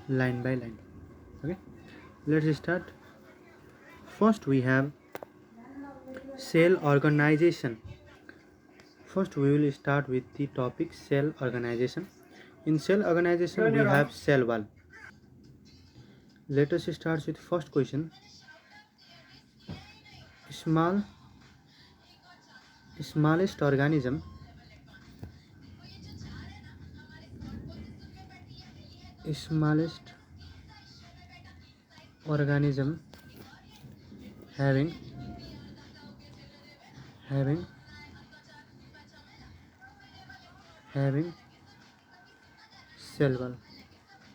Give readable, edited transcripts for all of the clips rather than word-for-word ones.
line by line. Okay, let's start. First we have cell organization. First we will start with the topic cell organization. In cell organization we have cell wall. Let us start with first question. Small smallest smallest organism having having having cell wall.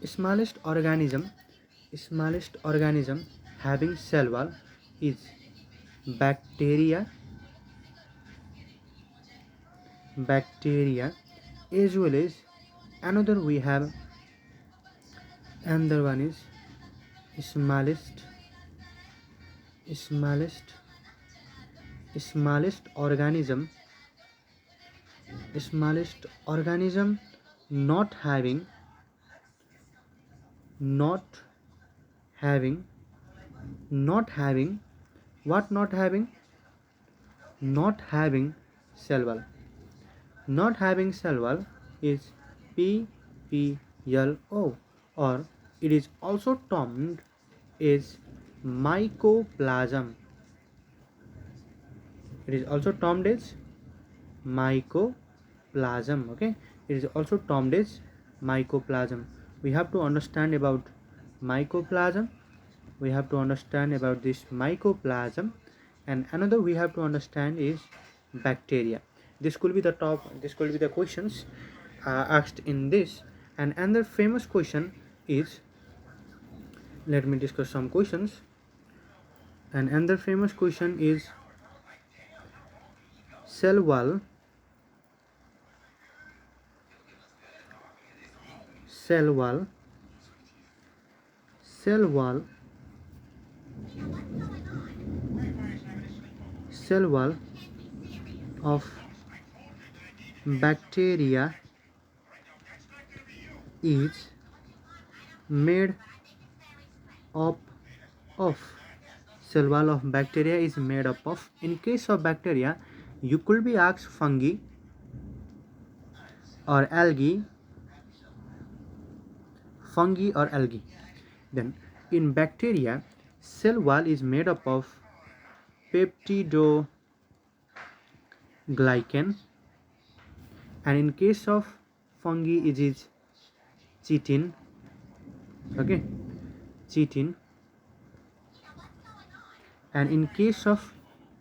Smallest organism having cell wall is bacteria, as well as another one is smallest smallest smallest organism not having not having not having what not having cell wall. Not having cell wall is PPLO, or it is also termed as mycoplasm. It is also termed as mycoplasm. Okay, it is also termed as mycoplasm. We have to understand about mycoplasm. We have to understand about this mycoplasm, and another we have to understand is bacteria. This could be the questions asked in this. And another famous question is, let me discuss some questions. And another famous question is cell wall cell wall cell wall cell wall of bacteria is made up of cell wall of bacteria is made up of. In case of bacteria, you could be asked fungi or algae. Then in bacteria, cell wall is made up of peptidoglycan, and in case of fungi it is chitin. Okay, chitin. And in case of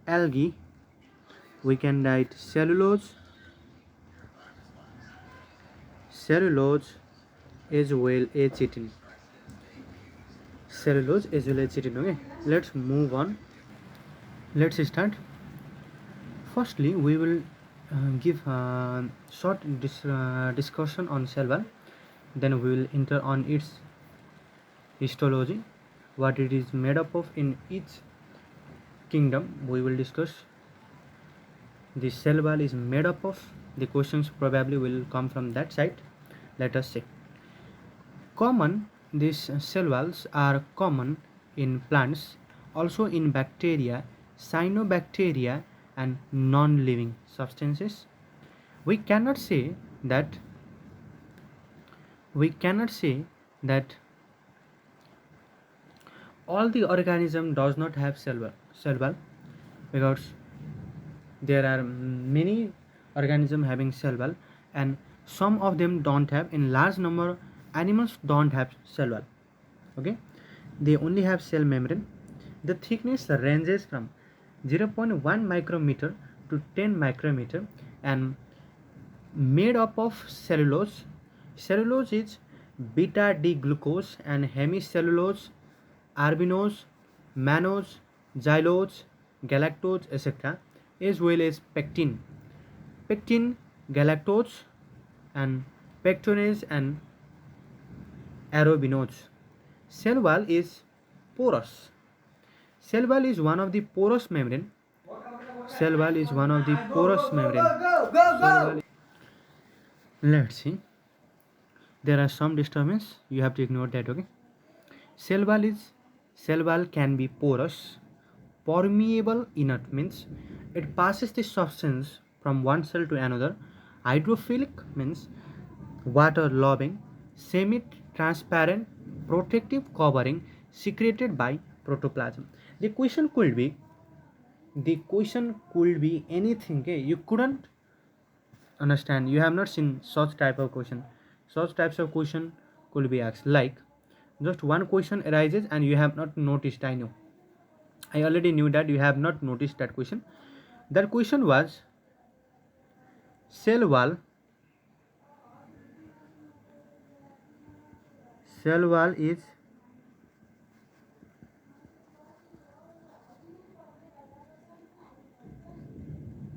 algae, we can write cellulose as well as chitin. Okay, let's move on. Let's start. Firstly, we will give a short discussion on cell wall. Then we will enter on its histology, what it is made up of in each kingdom. We will discuss the cell wall is made up of. The questions probably will come from that side. Let us see. These cell walls are common in plants, also in bacteria, cyanobacteria, and non-living substances. We cannot say that all the organism does not have cell wall, because there are many organisms having cell wall, and some of them don't have. In large number, animals don't have cell wall. Okay, they only have cell membrane. The thickness ranges from 0.1 micrometer to 10 micrometer and made up of cellulose. Cellulose is beta D glucose and hemicellulose, arbinose, mannose, xylose, galactose, etc., as well as pectin, galactose, and pectinase and arabinose. Cell wall is porous. Cell wall is one of the porous membrane. Let's see. there are some disturbance, you have to ignore that. Okay, cell wall can be porous. Permeable inert means it passes the substance from one cell to another. Hydrophilic means water loving. Semi transparent protective covering secreted by protoplasm. The question could be anything. Okay, you couldn't understand, you have not seen such type of question. Such types of question could be asked like just one question arises and you have not noticed. I already knew that you have not noticed that question. That question was cell wall cell wall is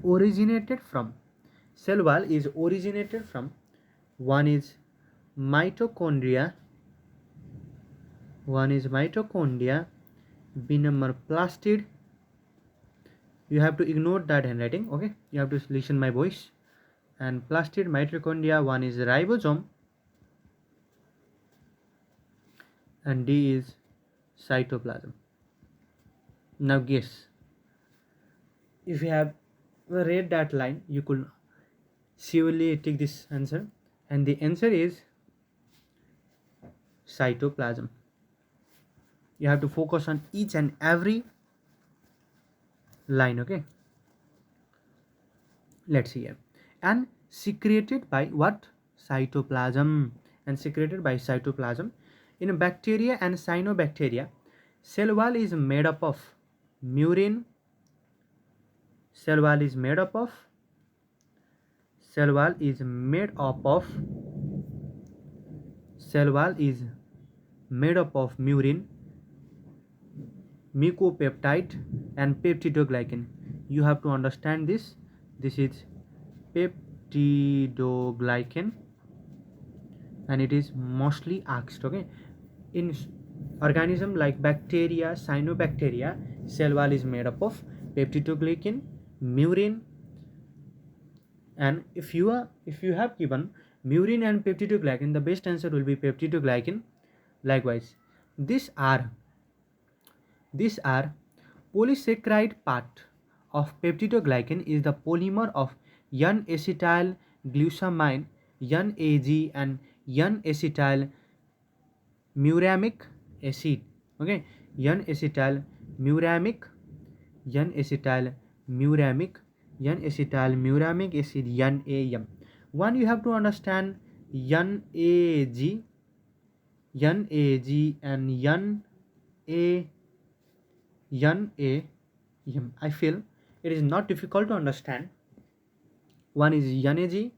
originated from cell wall is originated from one is mitochondria b number plastid. You have to ignore that handwriting. Okay, you have to listen my voice. And plastid mitochondria, one is ribosome, and D is cytoplasm. Now guess, if you have read that line you could surely take this answer, and the answer is cytoplasm. You have to focus on each and every line. Okay, let's see here. And secreted by what? Cytoplasm. And secreted by cytoplasm. In bacteria and cyanobacteria, cell wall is made up of murin. Cell wall is made up of cell wall is made up of cell wall is made up of murin, mucopeptide, and peptidoglycan. You have to understand this. This is peptidoglycan, and it is mostly asked. Okay, in organism like bacteria, cyanobacteria, cell wall is made up of peptidoglycan, murin, and if you have given murin and peptidoglycan, the best answer will be peptidoglycan. Likewise, these are polysaccharide part of peptidoglycan is the polymer of N-acetyl glucosamine, NAG, and N-acetyl muramic acid. Okay, N-acetyl muramic, N-acetyl muramic, N-acetyl muramic acid, NAM. One, you have to understand NAG, NAG, and NAM. I feel it is not difficult to understand. One is NAG,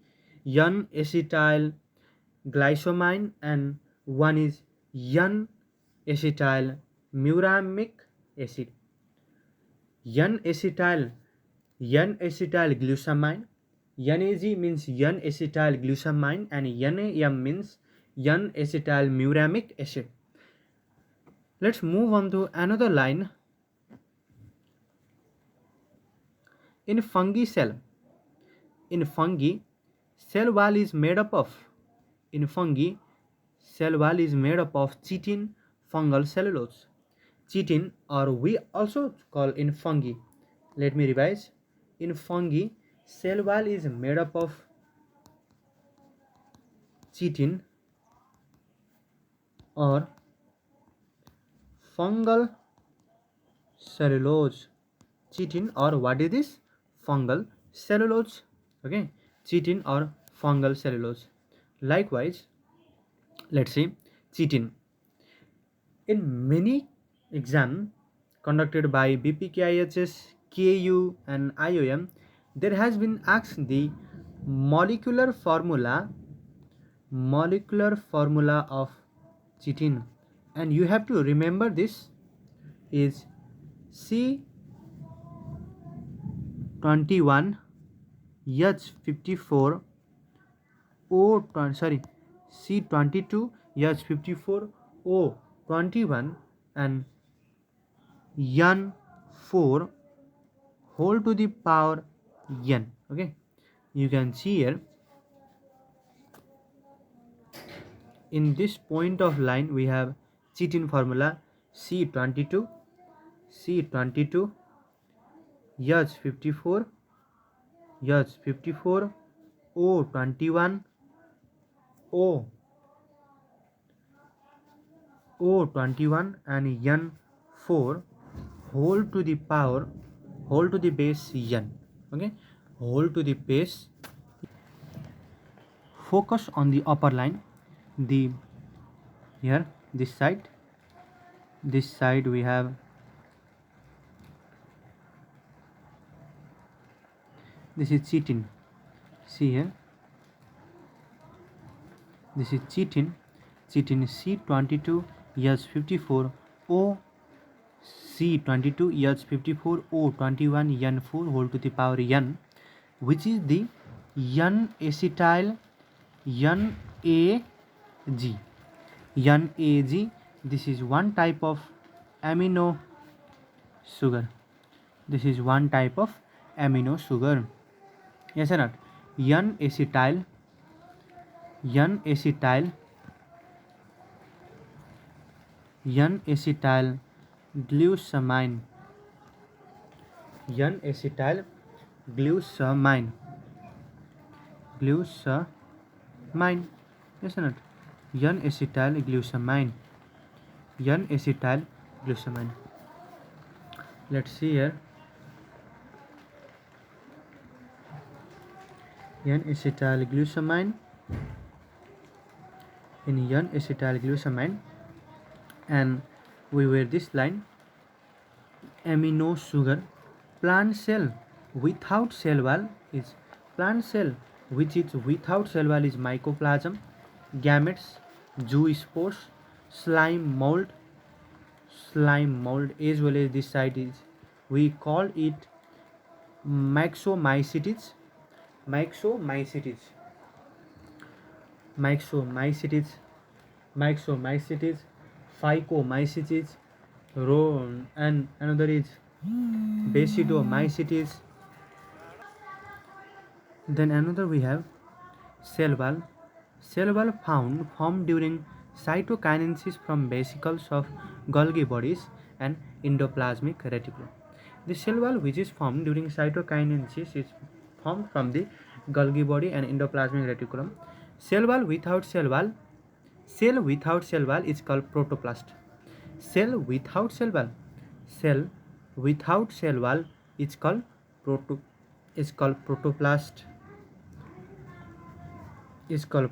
N-acetyl glycomine, and one is N-acetyl muramic acid. N-acetyl glucosamine. NAG means N-acetyl glucosamine, and NAM means N-acetyl muramic acid. Let's move on to another line. In fungi, cell wall is made up of chitin, fungal cellulose. Chitin, or we also call in fungi. Let me revise. In fungi, cell wall is made up of chitin or fungal cellulose. Chitin, or what is this? Fungal cellulose. Okay, chitin or fungal cellulose. Likewise, let's see chitin. In many exams conducted by BPKIHS, KU, and IOM, there has been asked the molecular formula of chitin, and you have to remember this is C21 H54 C22 H54 O21 and N4 whole to the power N. Okay, you can see here in this point of line we have chitin formula C22, C22, H54, H54, O21, O O21 and N4 whole to the power whole to the base N. Okay, whole to the base. Focus on the upper line, the here this side we have this is chitin. See here, this is chitin C22 H54 O C22 H54 O21 N4 whole to the power N, which is the N-acetyl NAG. NAG, this is one type of amino sugar. This is one type of amino sugar. Yes or not? N-acetyl N-acetyl glucosamine. N-acetyl glucosamine. Yes or not? N-acetyl glucosamine. N-acetyl glucosamine. Let's see here. N-acetyl glucosamine. In N-acetyl glucosamine, and we wear this line: amino sugar. Plant cell without cell wall is plant cell which is without cell wall is mycoplasm, gametes, zoospores, slime mold, as well as this side is we call it myxomycetes, phycomycetes, and another is basidomycetes. Then another we have cell wall. Cell wall formed during cytokinesis from vesicles of Golgi bodies and endoplasmic reticulum. The cell wall which is formed during cytokinesis is formed from the Golgi body and endoplasmic reticulum. Cell without cell wall is called protoplast. Cell without cell wall is called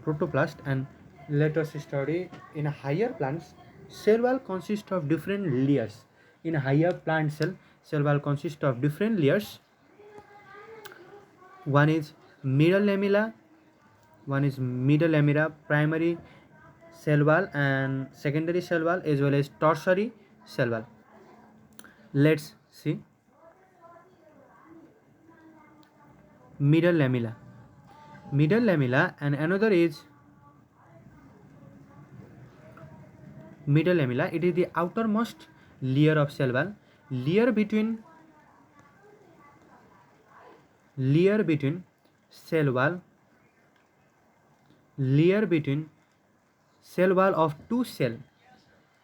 protoplast. And let us study in higher plants. Cell wall consists of different layers. In higher plant cell wall consists of different layers. One is middle lamella, primary cell wall, and secondary cell wall, as well as tertiary cell wall. Let's see. Middle lamella, and another is middle lamella. It is the outermost layer of cell wall. Layer between cell wall of two cell.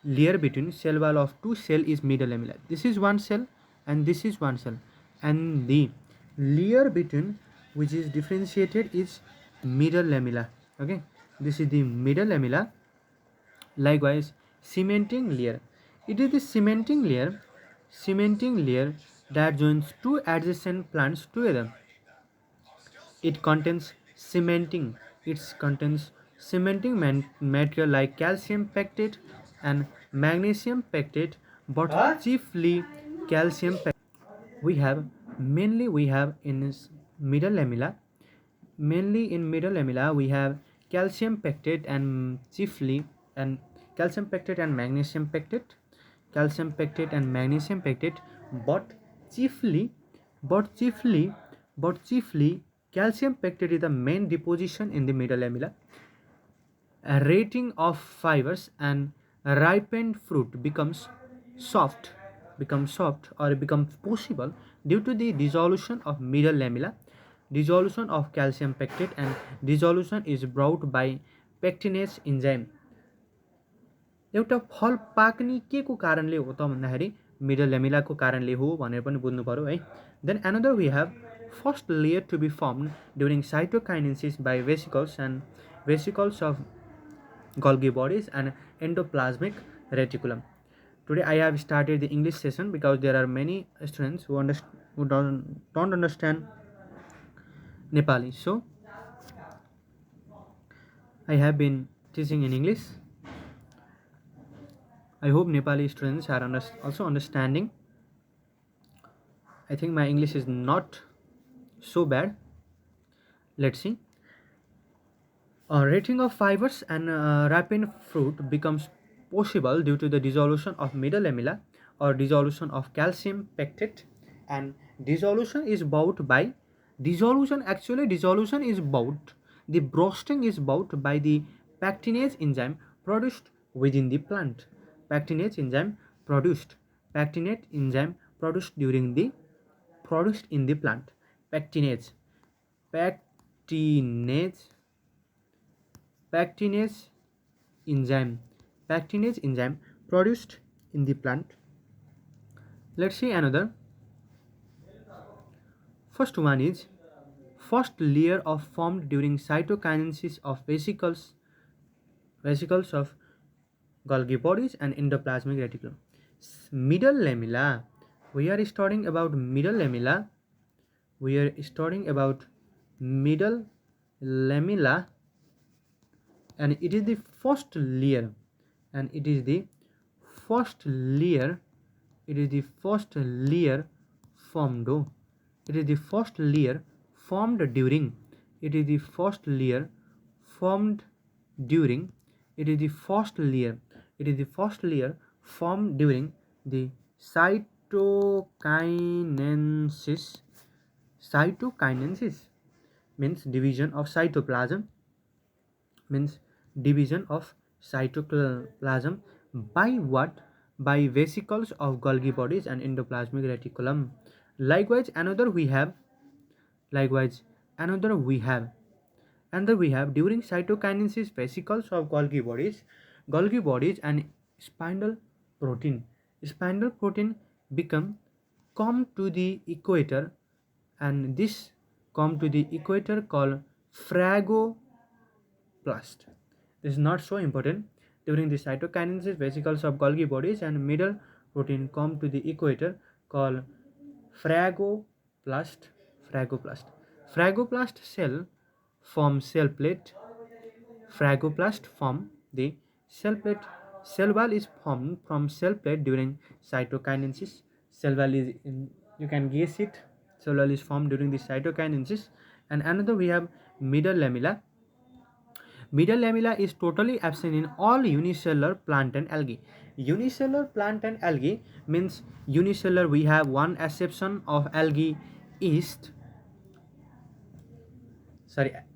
Layer between cell wall of two cell is middle lamella. This is one cell and this is one cell, and the layer between which is differentiated is middle lamella. Okay, this is the middle lamella. Likewise, cementing layer. It is the cementing layer that joins two adjacent plants together. It contains cementing material like calcium pectate and magnesium pectate, but chiefly calcium pectate. We have in middle lamella. Mainly in middle lamella we have calcium pectate and calcium pectate and magnesium pectate. But chiefly calcium pectate is the main deposition in the middle lamella. A rating of fibers and ripened fruit becomes soft or becomes possible due to the dissolution of middle lamella, dissolution of calcium pectate, and dissolution is brought by pectinase enzyme. एउटा फल पाक्ने के को कारणले हो त भन्दाखेरि middle लेमिलाको कारणले हो भनेर पनि बुझ्नु पर्यो है। Then another we have first layer to be formed during cytokinesis by vesicles of Golgi bodies and endoplasmic reticulum. Today I have started the English session because there are many students who don't understand Nepali. So I have been teaching in English. I hope Nepali students are also understanding. I think my English is not so bad. Let's see. Rating of fibers and ripened fruit becomes possible due to the dissolution of middle lamella or dissolution of calcium pectate, and dissolution is brought by dissolution is brought the bursting is brought by the pectinase enzyme produced within the plant. Pectinase enzyme produced pectinate enzyme produced during the produced in the plant. Pectinase pectinase pectinase enzyme produced in the plant. Let's see another. First one is first layer of formed during cytokinesis of vesicles of Golgi bodies and endoplasmic reticulum. Middle lamella. We are studying about middle lamella. Middle lamella, and it is the first layer, and it is the first layer formed it is the first layer formed during it is the first layer formed during it is the first layer formed during the cytokinesis means division of cytoplasm means division of cytoplasm by what? By vesicles of Golgi bodies and endoplasmic reticulum. Likewise, another we have during cytokinesis vesicles of Golgi bodies and spindle protein come to the equator, and this come to the equator called phagocytosis. This is not so important. During the cytokinesis, vesicles of Golgi bodies and middle protein come to the equator called phagoplast. Phagoplast cell form cell plate. Phagoplast form the cell plate. Cell wall is formed from cell plate during cytokinesis. Cell wall is you can guess it. Cell wall is formed during the cytokinesis. And another we have middle lamella. Middle lamella is totally absent in all unicellular plant and algae. Unicellular plant and algae means unicellular. We have one exception of algae yeast.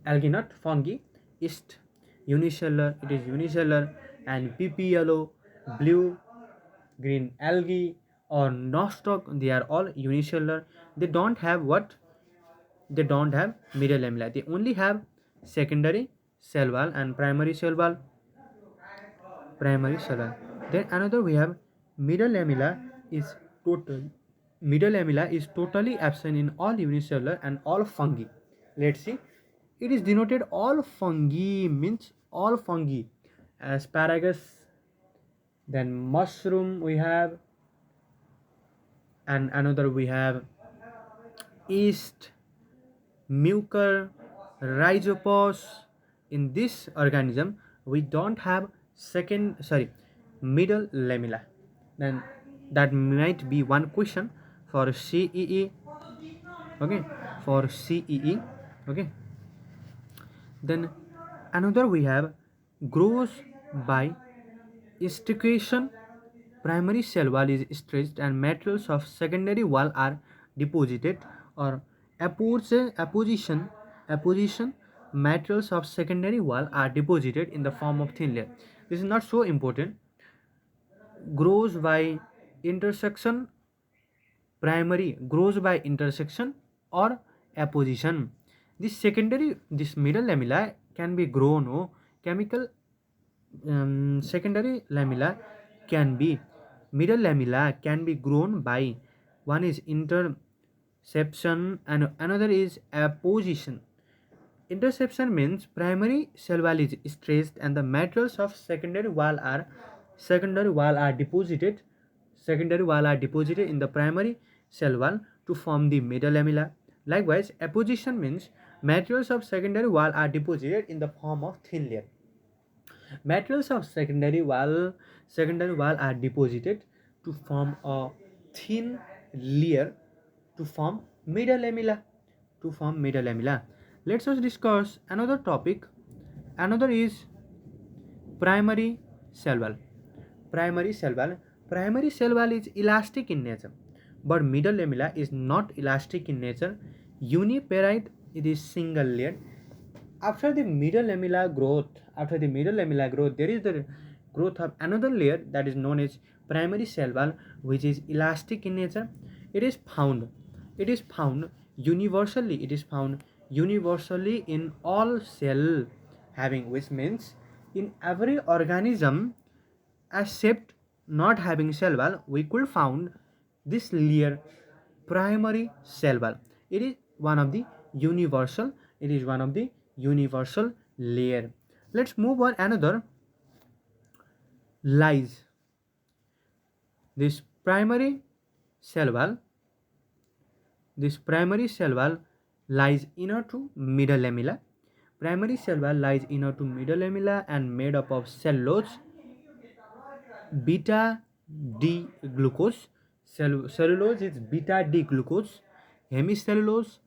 Algae not fungi. Yeast. Unicellular. It is unicellular, and PP yellow, blue, green algae or nostoc. They are all unicellular. They don't have what? They don't have middle lamella. They only have secondary cell wall and primary cell wall. Then another we have middle lamella is totally absent in all unicellular and all fungi. Let's see. It is denoted all fungi means all fungi. Asparagus, then mushroom we have, and another we have yeast, mucor, rhizopus. In this organism we don't have middle lamella. Then that might be one question for CEE. Okay, for CEE. Okay, then another we have grows by institution. Primary cell wall is stretched and materials of secondary wall are deposited, or apposition materials of secondary wall are deposited in the form of thin layer. This is not so important. Grows by intersection. Primary grows by intersection or apposition. This middle lamella can be grown chemical Secondary lamella can be middle lamella can be grown by one is interception and another is apposition. Interception means primary cell wall is stressed and the materials of secondary wall are deposited in the primary cell wall to form the middle lamella. Likewise, apposition means materials of secondary wall are deposited in the form of thin layer. Materials of secondary wall are deposited to form a thin layer to form middle lamella. Let's us discuss another topic. Another is primary cell wall. Primary cell wall. Primary cell wall is elastic in nature, but middle lamella is not elastic in nature. Uniparite, it is single layer. After the middle lamella growth, there is the growth of another layer that is known as primary cell wall, which is elastic in nature. It is found. It is found universally. It is found universally in all cell having, which means in every organism except not having cell wall, we could found this layer primary cell wall. It is one of the universal. It is one of the universal layer. Let's move on another lies. This primary cell wall. This primary cell wall lies inner to middle lamella. Primary cell wall lies inner to middle lamella and made up of cellulose, beta D glucose. Cellulose is beta D glucose, hemicellulose,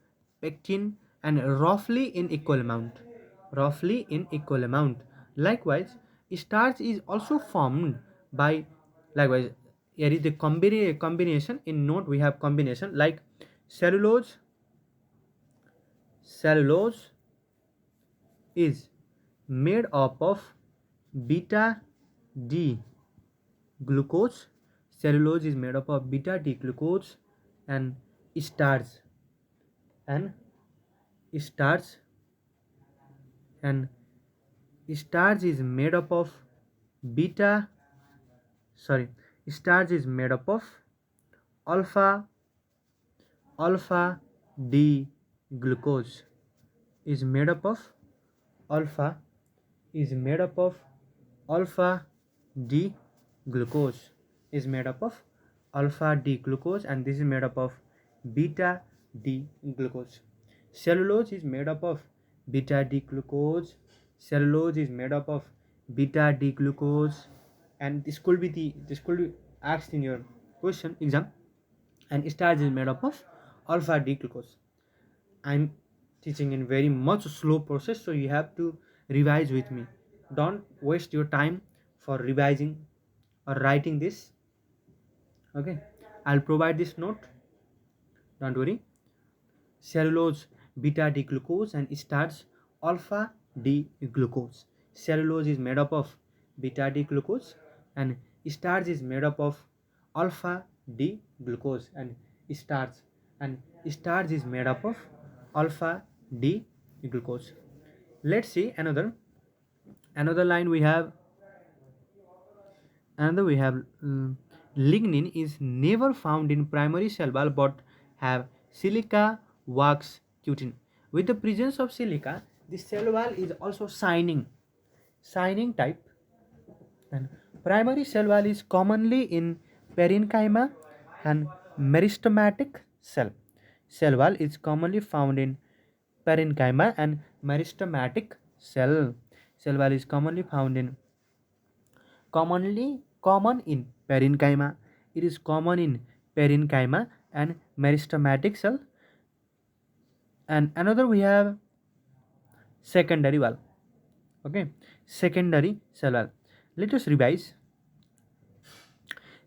pectin, and roughly in equal amount. Roughly in equal amount. Likewise, starch is also formed by likewise. Here is the combination. In note we have combination like cellulose. Cellulose is made up of beta D glucose. Cellulose is made up of beta D glucose and starch and starch and starch is made up of beta sorry starch is made up of alpha alpha D glucose is made up of alpha is made up of alpha D glucose is made up of alpha D glucose and this is made up of beta D glucose. Cellulose is made up of beta D glucose. Cellulose is made up of beta D glucose and this could be asked in your question exam and starch is made up of alpha D glucose. I'm teaching in very much slow process so you have to revise with me. Don't waste your time for revising or writing this. Okay, I'll provide this note, don't worry. Cellulose beta D glucose and starch alpha D glucose. Cellulose is made up of beta D glucose and starch is made up of alpha D glucose and starch and starch is made up of alpha D glucose. Let's see another line we have. Another we have lignin is never found in primary cell wall but have silica wax cutin. With the presence of silica, the cell wall is also shining type. And primary cell wall is commonly in parenchyma and meristematic cell. Cell wall is commonly found in parenchyma and meristematic cell. Cell wall is common in parenchyma. It is common in parenchyma and meristematic cell. And another we have secondary wall. Okay, secondary cell wall. Let us revise.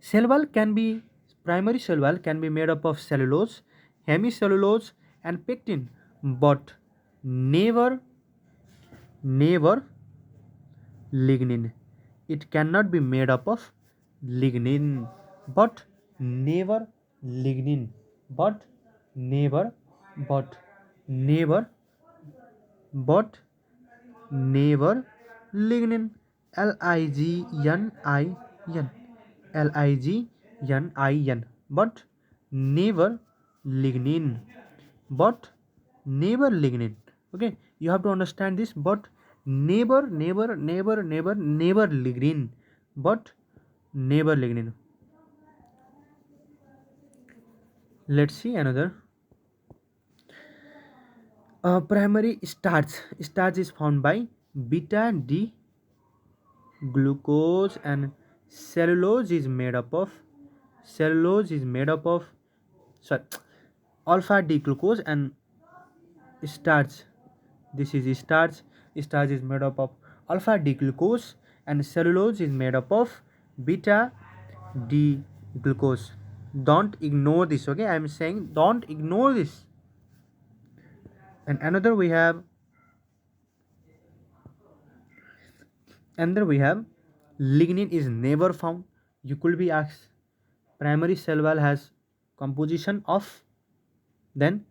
Cell wall can be primary cell wall can be made up of cellulose, hemicellulose, and pectin, but never lignin. It cannot be made up of lignin, but never lignin, but never, but never, but never lignin. Lignin, Lignin, but never lignin, but never lignin. Okay, you have to understand this, but never lignin, but never lignin. Let's see another. Primary starch. Starch is found by beta D glucose, and cellulose is made up of cellulose is made up of sorry alpha D glucose and starch. This is starch. Starch is made up of alpha D glucose, and cellulose is made up of beta D glucose. Don't ignore this. Okay, I am saying don't ignore this. And another we have lignin is never found. You could be asked, primary cell wall has composition of, then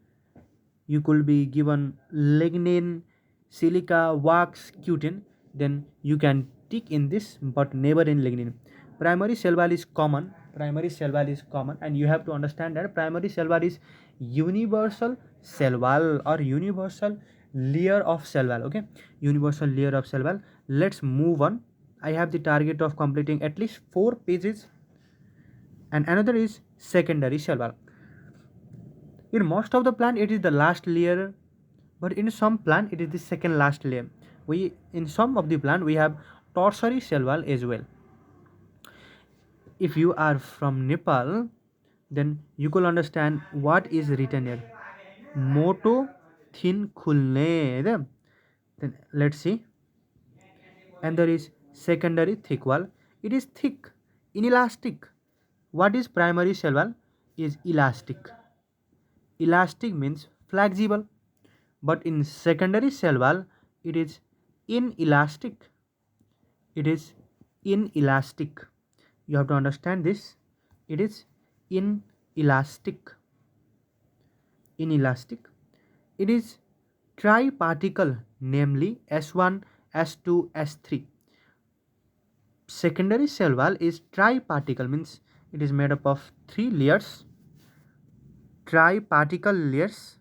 you could be given lignin, silica, wax, cutin, then you can tick in this, but never in lignin. Primary cell wall is common. Primary cell wall is common, and you have to understand that primary cell wall is universal cell wall or universal layer of cell wall. Okay, universal layer of cell wall. Let's move on. I have the target of completing at least 4 pages, and another is secondary cell wall. In most of the plant it is the last layer, but in some plant it is the second last layer. We in some of the plant we have tertiary cell wall as well. If you are from Nepal, then you could understand what is written here. Moto thin khulne. Then let's see. And there is secondary thick wall. It is thick, inelastic. What is primary cell wall? Is elastic. Elastic means flexible, but in secondary cell wall it is inelastic. It is inelastic. You have to understand this. It is inelastic. Inelastic. It is triparticle, namely S1, S2, S3. Secondary cell wall is triparticle, means it is made up of 3 layers. Triparticle layers.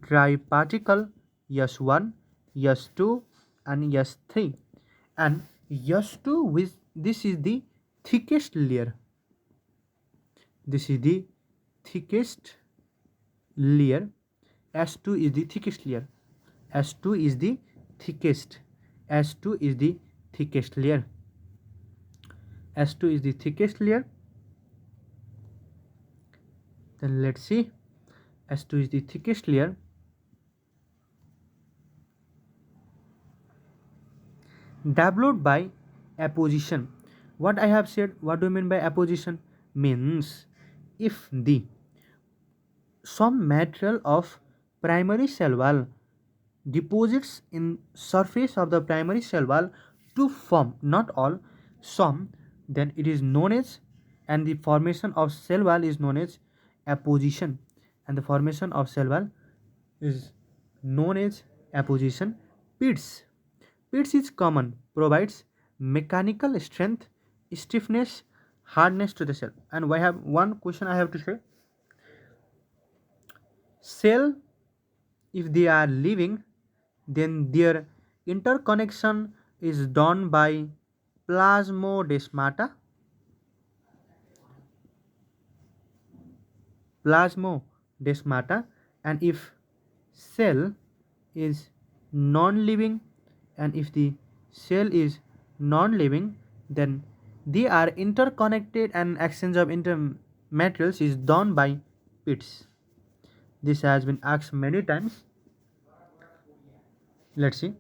Triparticle S1, S2, and S3. And S2, with this is the thickest layer. This is the thickest layer. S2 is the thickest layer. S2 is the thickest. S2 is the thickest layer. S2 is the thickest layer. Then let's see. S2 is the thickest layer. Developed by apposition. What I have said, what do you mean by apposition? Means if the some material of primary cell wall deposits in surface of the primary cell wall to form, not all, some, then it is known as, and the formation of cell wall is known as apposition, and the formation of cell wall is known as apposition. Pits. Pits is common, provides mechanical strength, stiffness, hardness to the cell. And I have one question I have to say. Cell, if they are living, then their interconnection is done by plasmodesmata. Plasmodesmata. And if cell is non-living, and if the cell is non-living, then they are interconnected, and exchange of intermaterials is done by pits. This has been asked many times. Let's see.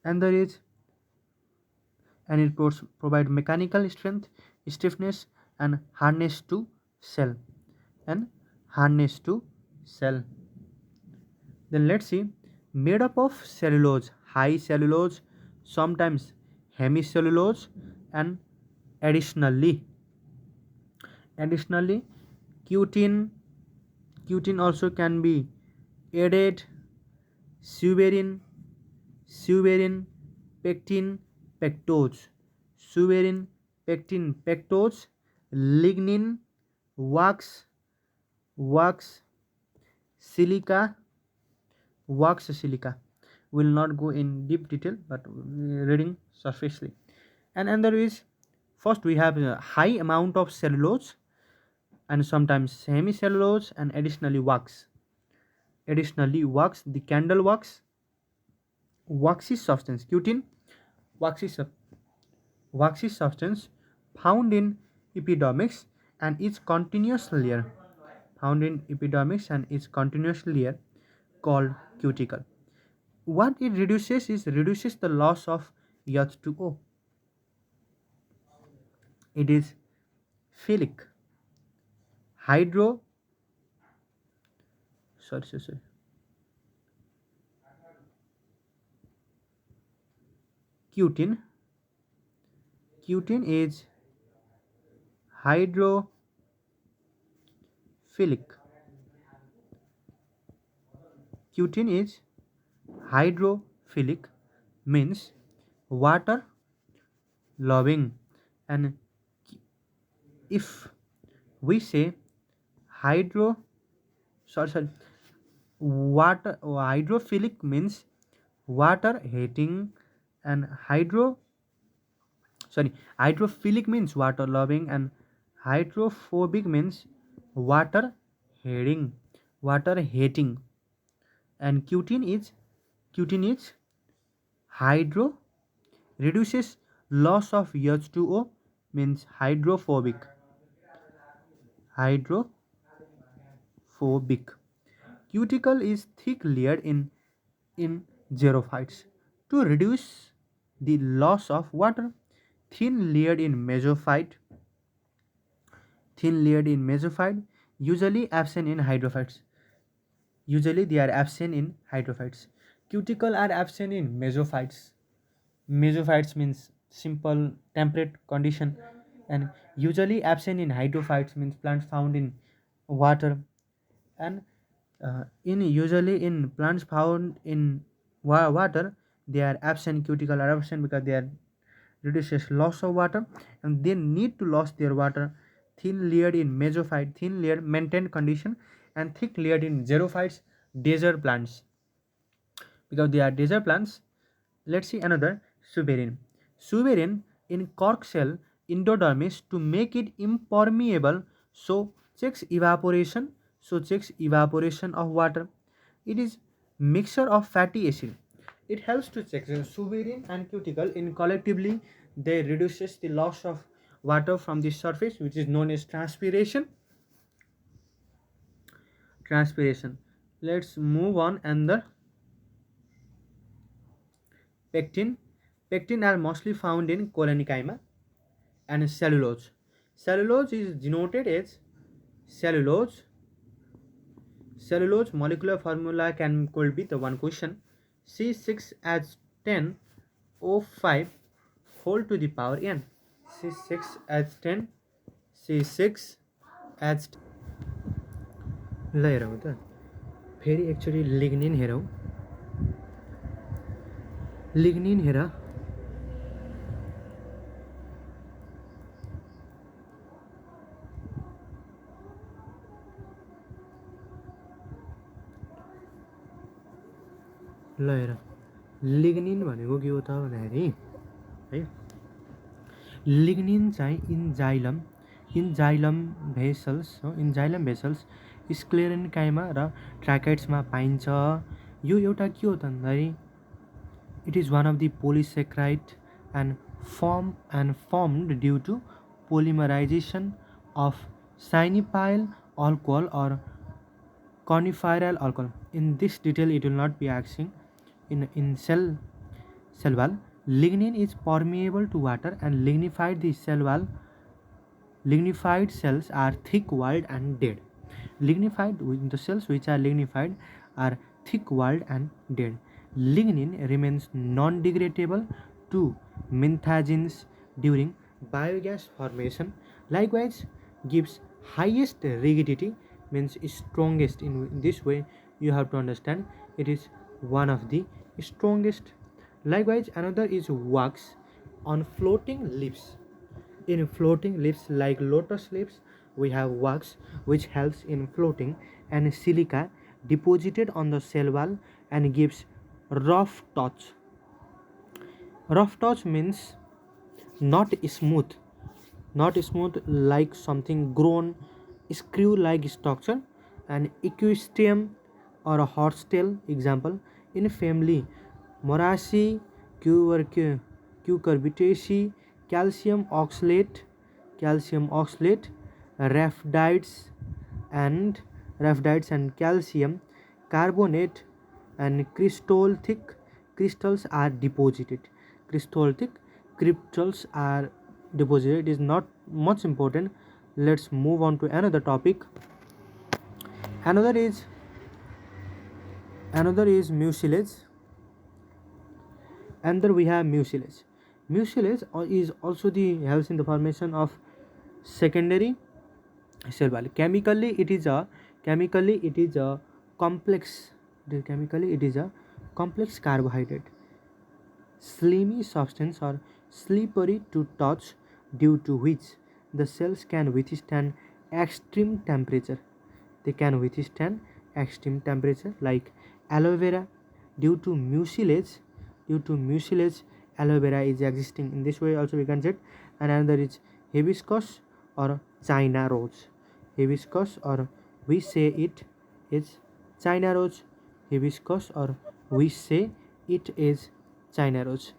And there is, and it provide mechanical strength, stiffness, and hardness to cell, and hardness to cell. Then let's see. Made up of cellulose, high cellulose, sometimes hemicellulose, and additionally Additionally, cutin also can be added, suberin, pectin, pectose, suberin, pectin, pectose, lignin, wax, wax, silica, wax silica. Will not go in deep detail, but reading surfacely. And another is, first we have a high amount of cellulose and sometimes semicellulose, and additionally wax. Additionally wax, the candle wax, waxy substance, cutin, waxy, waxy substance found in epidermis and its continuous layer, found in epidermis and its continuous layer called cuticle. What it reduces is reduces the loss of H2O. It is philic, hydro, sorry, cutin. Cutin is hydrophilic. Cutin is hydrophilic, means water loving, and if we say hydro sorry water, hydrophilic means water hating, and hydrophilic means water loving, and hydrophobic means water hating, and cutin is hydro, reduces loss of H2O, means hydrophobic. Cuticle is thick layered in xerophytes. To reduce the loss of water, thin layered in mesophyte, usually absent in hydrophytes. Usually they are absent in hydrophytes. Cuticle are absent in mesophytes. Mesophytes means simple temperate condition, and usually absent in hydrophytes means plants found in water, and in usually in plants found in water, they are absent. Cuticle are absent because they are reduces loss of water, and they need to lose their water. Thin layered in mesophyte, thin layered maintained condition, and thick layered in xerophytes, desert plants, because they are desert plants. Let's see another, suberin. Suberin in cork cell endodermis to make it impermeable, so checks evaporation, of water. It is mixture of fatty acid. It helps to check suberin and cuticle in collectively. They reduces the loss of water from the surface, which is known as transpiration. Let's move on. And the pectin. Pectin are mostly found in colonycyma and cellulose. Cellulose is denoted as cellulose. Cellulose molecular formula could be the one question. C6H10O5 whole to the power n. C6H10, C6H, ल हेरौँ त फेरि actually lignin हेरौँ. Lignin हेर, ल हेर lignin भनेको के हो त भन्दाखेरि है, लिग्निन चाहिँ इन्जाइलम भेसल्स हो, इन्जाइलम भेसल्स स्क्लेरेन्काइमा र ट्राकाइड्समा पाइन्छ. यो एउटा के हो त भन्दाखेरि it is one of the polysaccharide and formed due to polymerization of cyanipyl alcohol or coniferyl alcohol. In this detail it will not be asking. In cell wall, lignin is permeable to water, and lignified cells are thick-walled and dead. The cells which are lignified are thick-walled and dead. Lignin remains non-degradable to methagens during biogas formation. Likewise, gives highest rigidity, means strongest. In this way you have to understand it is one of the strongest. Likewise, another is wax on floating leaves. In floating leaves like lotus leaves, we have wax which helps in floating, and silica deposited on the cell wall and gives rough touch. Rough touch means not smooth, not smooth like something grown, screw like structure. An equestrium or a horsetail example in family Moraceae, Cucurbitaceae, calcium oxalate, rhabdites and calcium carbonate and crystolithic crystals are deposited. Crystolithic crystals are deposited. It is not much important. Let's move on to another topic. Another is mucilids. And then we have mucilage. Mucilage is also the helps in the formation of secondary cell wall. Chemically it is a complex. Chemically it is a complex carbohydrate, slimy substance or slippery to touch, due to which the cells can withstand extreme temperature. They can withstand extreme temperature, like aloe vera. Due to mucilage, aloe vera is existing. In this way also we can say it. And another is hibiscus or china rose. Hibiscus, or we say it is china rose. Hibiscus, or we say it is china rose.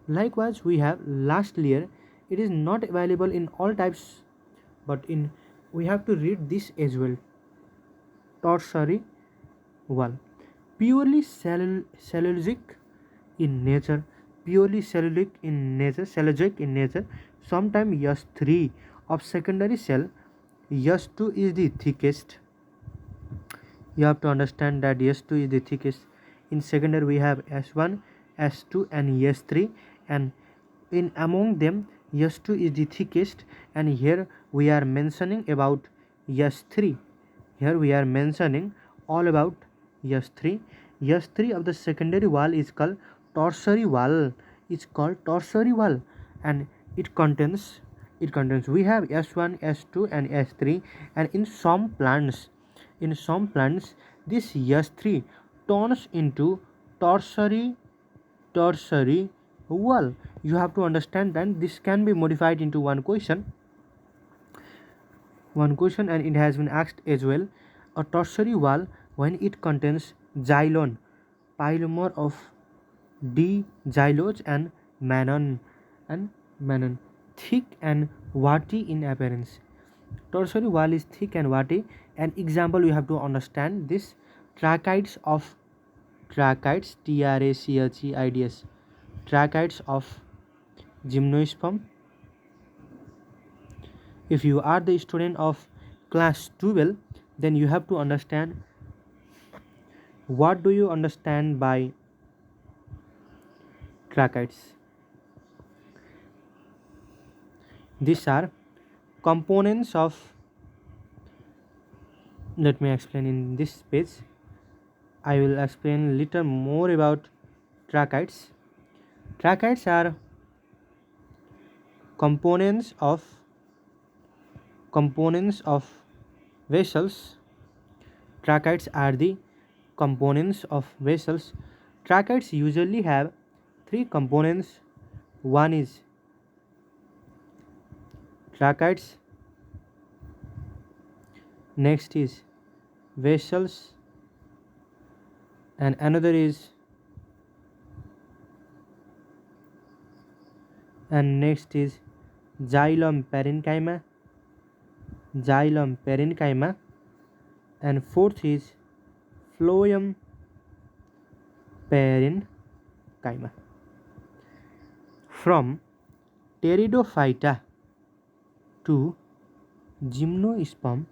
Likewise, we have last layer. It is not available in all types, but in we have to read this as well. Tertiary wall, purely cellulosic in nature. Cellulosic in nature. Sometimes S3 of secondary cell. S2 is the thickest. You have to understand that S2 is the thickest. In secondary we have S1, S2 and S3, and in among them S2 is the thickest, and here we are mentioning about S3. Here we are mentioning all about S3. S3 of the secondary wall is called tertiary wall. It's called tertiary wall, and it contains we have S1, S2 and S3. And in some plants, this S3 turns into tertiary wall. You have to understand that this can be modified into one question, and it has been asked as well. A tertiary wall, when it contains xylon, polymer of D-xylose and mannan, thick and warty in appearance. Tertiary wall is thick and warty. An example you have to understand this: tracheids, TRACHEIDS, tracheids of gymnosperm. If you are the student of class 12, then you have to understand what do you understand by tracheids. These are components of, let me explain in this page. I will explain little more about tracheids. Tracheids are components of vessels. Tracheids are the components of vessels. Tracheids usually have three components. One is tracheids, next is vessels, and another is next is xylem parenchyma, and fourth is phloem parenchyma. From pteridophyta to gymnosperm,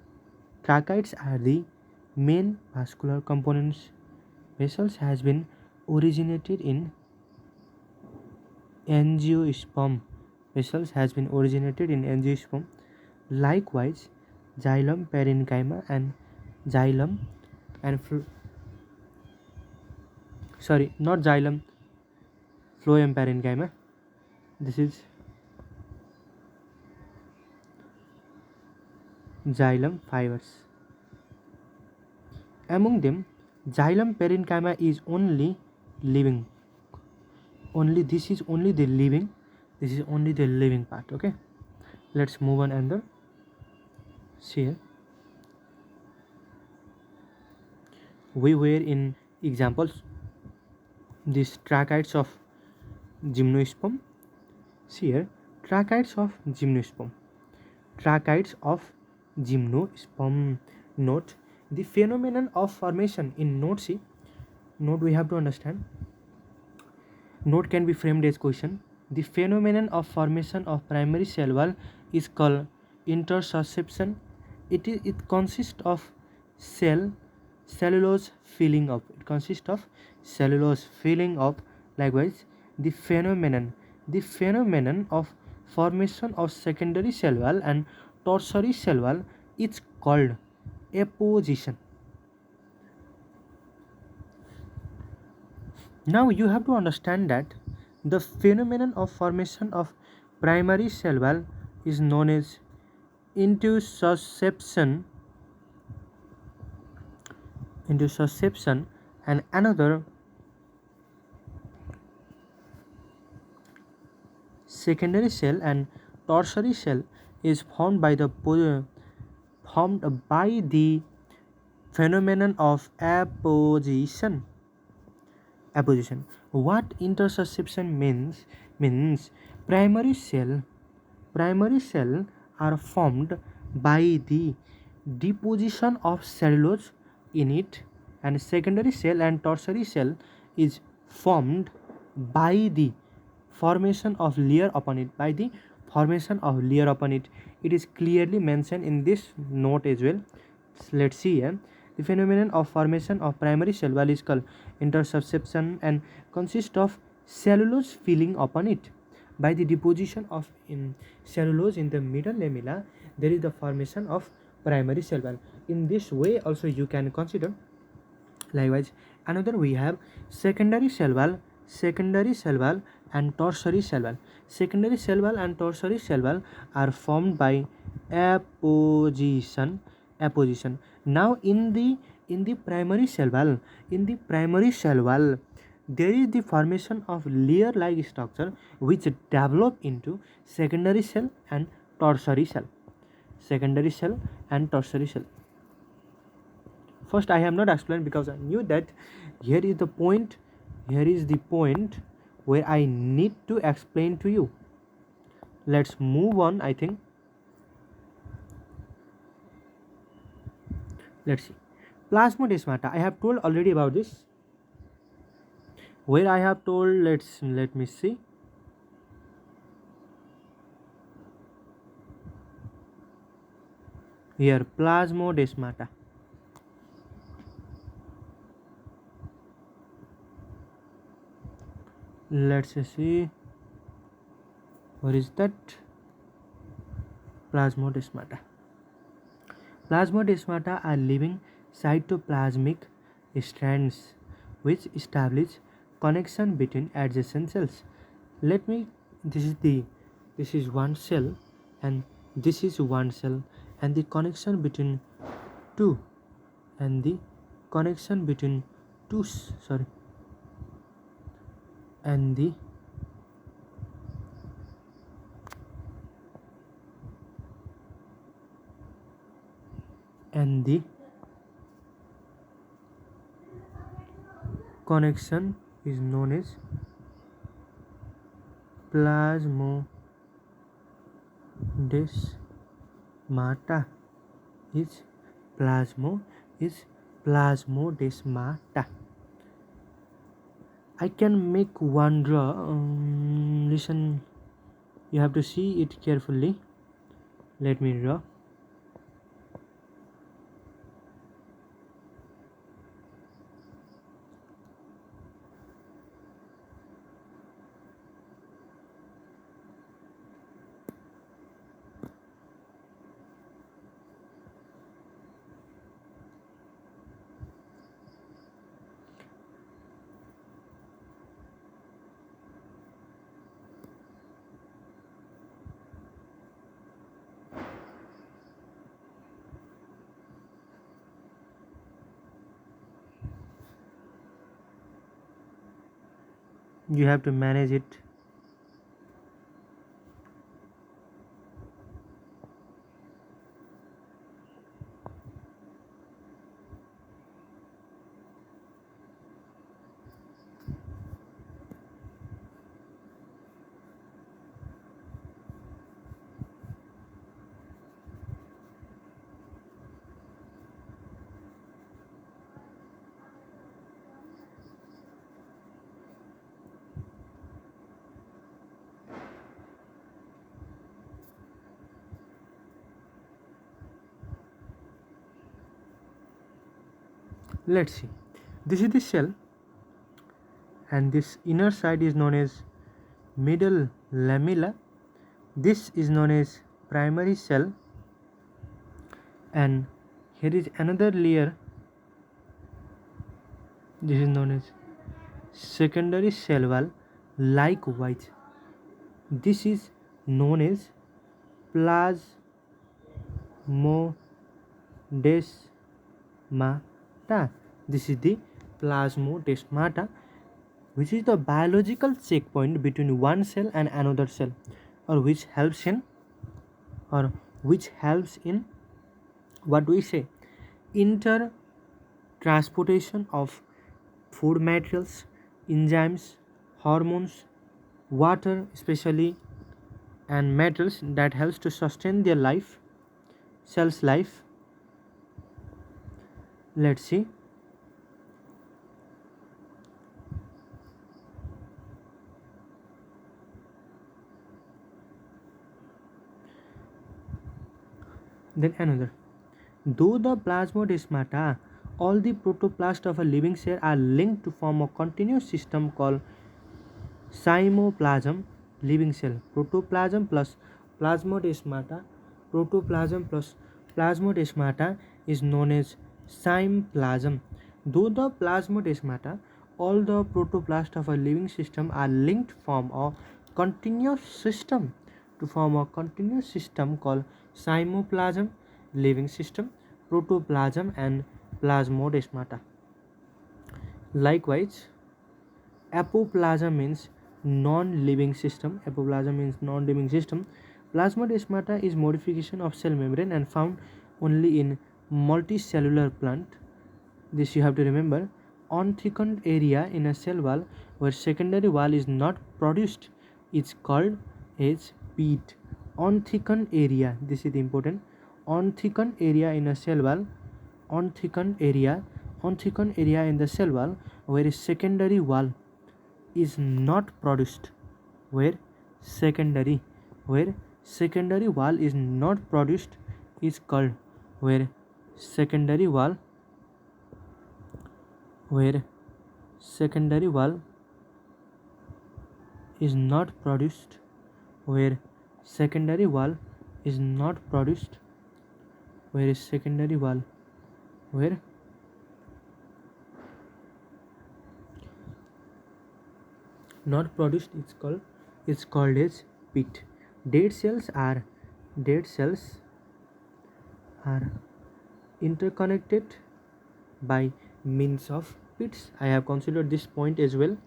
tracheids are the main vascular components. Vessels has been originated in angiosperm. Likewise, xylem parenchyma and xylem and sorry, not xylem, phloem parenchyma. This is xylem fibers. Among them, xylem parenchyma is only living. Only this is only the living. This is only the living part. Okay. Let's move on and see here. We were in examples these tracheids of gymnosperm. See here, tracheids of gymnosperm. Tracheids of gymnosperm. Note the phenomenon of formation in note C. Note we have to understand. Note can be framed as question. The phenomenon of formation of primary cell wall is called intersusception. It consists of cellulose filling up. It consists of cellulose filling up. Likewise, the phenomenon of formation of secondary cell wall and tertiary cell wall is called apposition. Now you have to understand that the phenomenon of formation of primary cell wall is known as intussusception, and another secondary cell and tertiary cell is formed by the phenomenon of apposition. What intersusception means primary cell are formed by the deposition of cellulose in it, and secondary cell and tertiary cell is formed by the formation of layer upon it. It is clearly mentioned in this note as well. Let's see here. The phenomenon of formation of primary cell wall is called intersusception and consists of cellulose filling upon it. By the deposition of cellulose in the middle lamella, there is the formation of primary cell wall. In this way also you can consider. Likewise, another we have secondary cell wall and tertiary cell wall. Secondary cell wall and tertiary cell wall are formed by apposition. Now in the primary cell wall, there is the formation of layer like structure which develop into secondary cell and tertiary cell. First I have not explained because I knew that here is the point where I need to explain to you. Let's move on. I think let's see. Plasmodesmata, I have told already about this. Where I have told, let me see. Here, Plasmodesmata. Let's see. Where is that? Plasmodesmata. Plasmodesmata are living cytoplasmic strands which establish connection between adjacent cells. This is one cell and this is one cell, and the connection between two and the connection between two sorry and the connection is known as plasmodesmata. Plasmodesmata. I can make one draw. Listen, you have to see it carefully. Let me draw. You have to manage it. Let's see. This is the cell, and this inner side is known as middle lamella. This is known as primary cell, and here is another layer. This is known as secondary cell wall. Likewise, this is known as plasmodesmata. This is the plasmodesmata, which is the biological checkpoint between one cell and another cell, or which helps in or which helps in what we say inter transportation of food materials, enzymes, hormones, water especially, and metals that helps to sustain their life, cell's life. Let's see. Then another. Though the plasmodesmata, all the protoplast of a living cell are linked to form a continuous system called cymoplasm. Living cell protoplasm plus plasmodesmata, protoplasm plus plasmodesmata is known as cymplasm. Though the plasmodesmata, all the protoplast of a living system are linked to form a continuous system called cymoplasm, living system, protoplasm, and plasmodesmata. Likewise, apoplasm means non-living system. Apoplasm means non-living system. Plasmodesmata is modification of cell membrane and found only in multicellular plant. This you have to remember. Unthickened area in a cell wall where secondary wall is not produced is called as peat. Unthickened area. This is important. Unthickened area in a cell wall. Unthickened area in the cell wall where a secondary wall is not produced, where secondary wall is not produced is called where secondary wall where secondary wall is not produced where secondary wall is not produced where is secondary wall where not produced it's called as pit. Dead cells are dead cells are interconnected by means of pits. I have considered this point as well.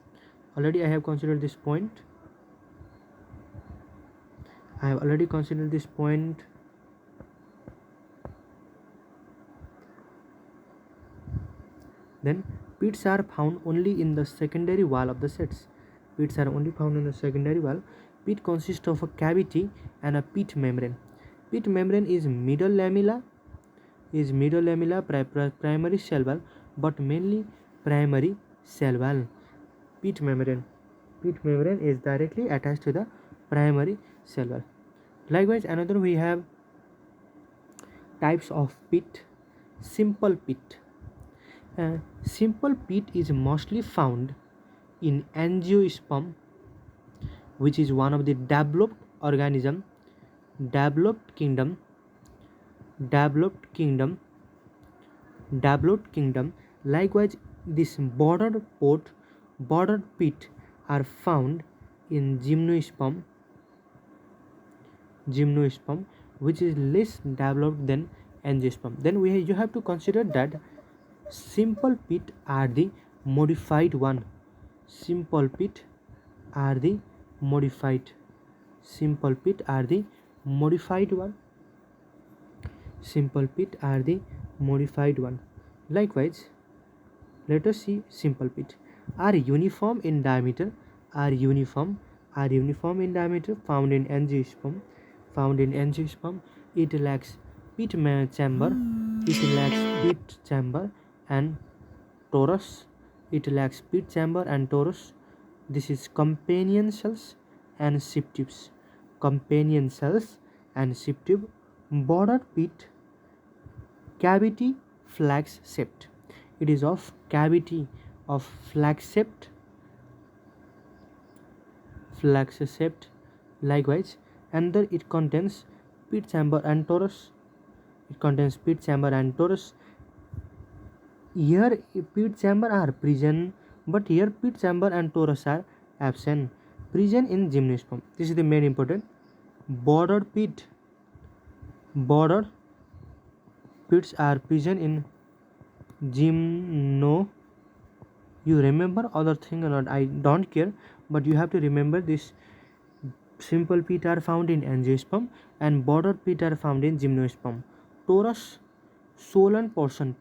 Already I have considered this point. Then pits are found only in the secondary wall of the sets. Pits are only found in the secondary wall. Pit consists of a cavity and a pit membrane. Pit membrane is middle lamella, primary cell wall, but mainly primary cell wall. Pit membrane is directly attached to the primary cell wall. Likewise, another we have types of pit. Simple pit. Simple pit is mostly found in angiosperm, which is one of the developed organism, developed kingdom. Likewise, this bordered pit are found in gymnosperm, which is less developed than angiosperm. Then you have to consider that simple pit are the modified one. Simple pit are the modified. Simple pit are the modified one. Simple pit are the modified one. Likewise, let us see simple pit. Are uniform in diameter. Are uniform. Are uniform in diameter. Found in angiosperm. Found in angiosperm. It lacks chamber. It lacks pit chamber and torus. It lacks pit chamber and torus. This is companion cells and sheath tubes. Companion cells and sheath tube. Border pit cavity flax shaped. It is of cavity of flax shaped. Flax shaped. Likewise, under it contains pit chamber and torus. It contains pit chamber and torus. Here pit chamber are present, but here pit chamber and torus are absent. Present in gymnosperm. This is the main important. Bordered pit. Bordered pits are present in gymno. You remember other thing or not? I don't care, but you have to remember this. Simple pit are found in angiosperm and bordered pit are found in gymnosperm. Torus swollen portion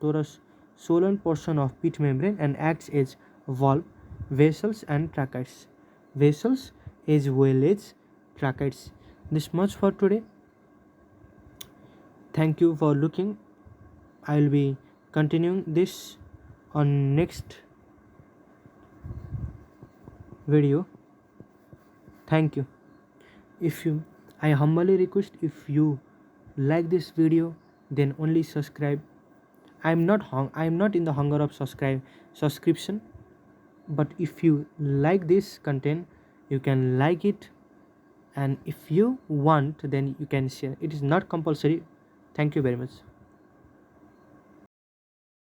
of pit membrane and acts as valve, vessels and tracheids. Vessels as well as tracheids. This much for today. Thank you for looking. I will be continuing this on next video. Thank you. I humbly request, if you like this video, then only subscribe. I am not in the hunger of subscription, but if you like this content, you can like it, and if you want, then you can share. It is not compulsory. Thank you very much.